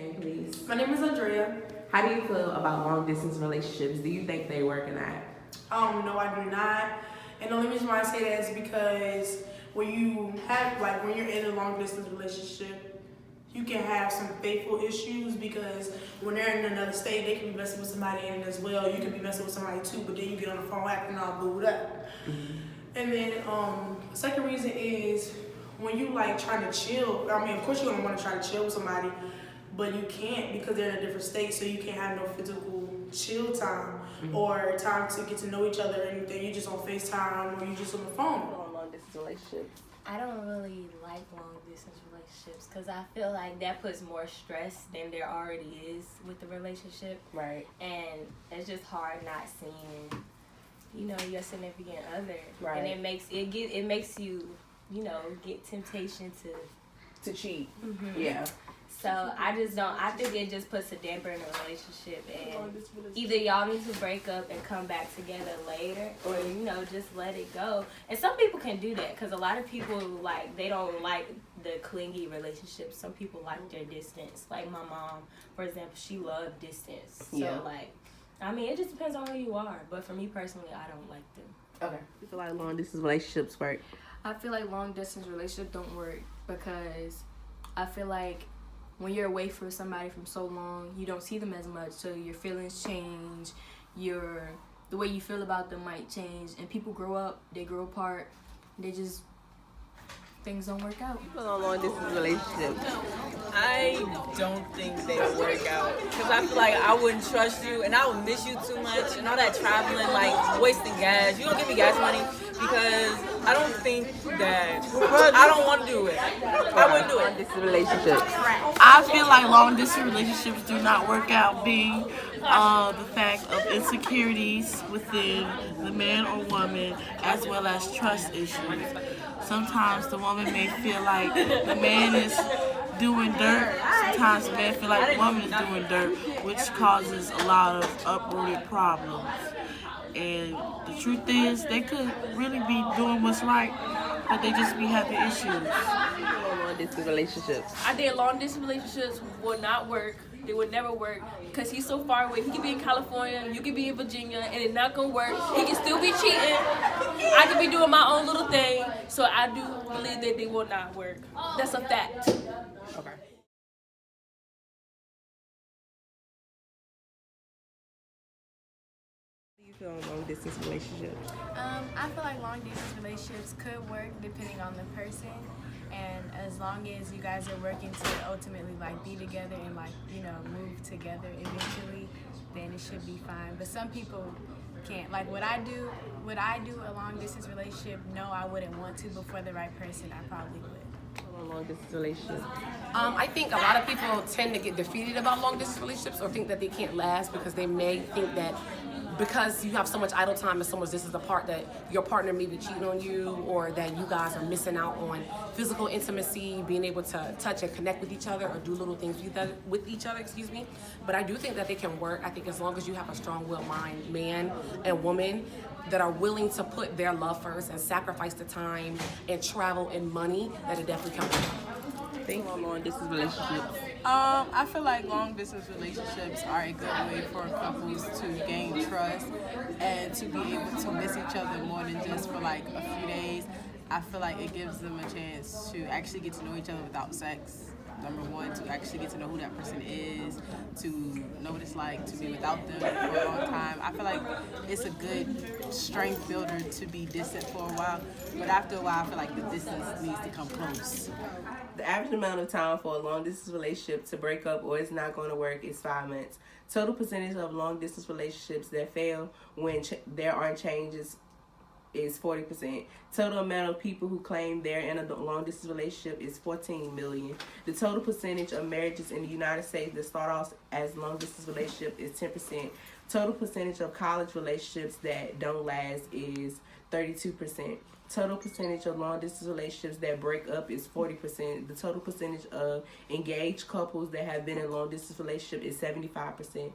name, please? My name is Andrea. How do you feel about long distance relationships? Do you think they work or not? No, I do not. And the only reason why I say that is because when you're in a long distance relationship, you can have some faithful issues because when they're in another state, they can be messing with somebody in it as well. You can be messing with somebody too, but then you get on the phone acting all booed up. Mm-hmm. And then the second reason is when you like trying to chill. I mean, of course you're gonna want to try to chill with somebody, but you can't because they're in a different state, so you can't have no physical chill time or time to get to know each other or anything. You just on FaceTime or you just on the phone. Long distance relationships. I don't really like long distance relationships because I feel like that puts more stress than there already is with the relationship. Right. And it's just hard not seeing, your significant other. Right. And it makes you, get temptation to cheat. Mm-hmm. Yeah. So I think it just puts a damper in a relationship, and either y'all need to break up and come back together later, or just let it go. And some people can do that because a lot of people they don't like the clingy relationships. Some people like their distance. Like my mom, for example, she loved distance. So it just depends on who you are. But for me personally, I don't like them. Okay. You feel like long distance relationships work? I feel like long distance relationships don't work because I feel like when you're away from somebody for so long, you don't see them as much, so your feelings change, the way you feel about them might change, and people grow up, they grow apart, things don't work out. People on long distance relationships. I don't think they will work out because I feel like I wouldn't trust you and I would miss you too much and all that traveling, wasting gas. You don't give me gas money because I don't think that I don't want to do it. I wouldn't do it. Long distance relationships. I feel like long distance relationships do not work out, being the fact of insecurities within the man or woman, as well as trust issues. Sometimes the woman may feel like the man is doing dirt. Sometimes the man feel like the woman is doing dirt, which causes a lot of uprooted problems. And the truth is, they could really be doing what's right, but they just be having issues. Long distance relationships. I think long distance relationships will not work. They would never work because he's so far away. He could be in California, you could be in Virginia, and it's not gonna work. He can still be cheating. I could be doing my own little thing. So I do believe that they will not work. That's a fact. Okay. Do you feel in long distance relationships? I feel like long distance relationships could work depending on the person, and as long as you guys are working to ultimately be together and move together eventually, then it should be fine. But some people can't. Like would I do a long distance relationship? No, I wouldn't want to, but for the right person, I probably would. Long distance relationships. I think a lot of people tend to get defeated about long distance relationships or think that they can't last because they may think that because you have so much idle time and so much distance apart that your partner may be cheating on you, or that you guys are missing out on physical intimacy, being able to touch and connect with each other or do little things with each other, But I do think that they can work. I think as long as you have a strong-willed mind, man and woman, that are willing to put their love first and sacrifice the time and travel and money, that it definitely can work. Think on long distance relationships. I feel like long distance relationships are a good way for couples to gain trust and to be able to miss each other more than just for a few days. I feel like it gives them a chance to actually get to know each other without sex. Number one, to actually get to know who that person is, to know what it's like to be without them for a long time. I feel like it's a good strength builder to be distant for a while, but after a while I feel like the distance needs to come close. The average amount of time for a long distance relationship to break up or it's not going to work is 5 months. Total percentage of long distance relationships that fail when there aren't changes is 40%. Total amount of people who claim they're in a long distance relationship is 14 million. The total percentage of marriages in the United States that start off as long distance relationship is 10%. Total percentage of college relationships that don't last is 32%. Total percentage of long distance relationships that break up is 40%. The total percentage of engaged couples that have been in long distance relationship is 75%.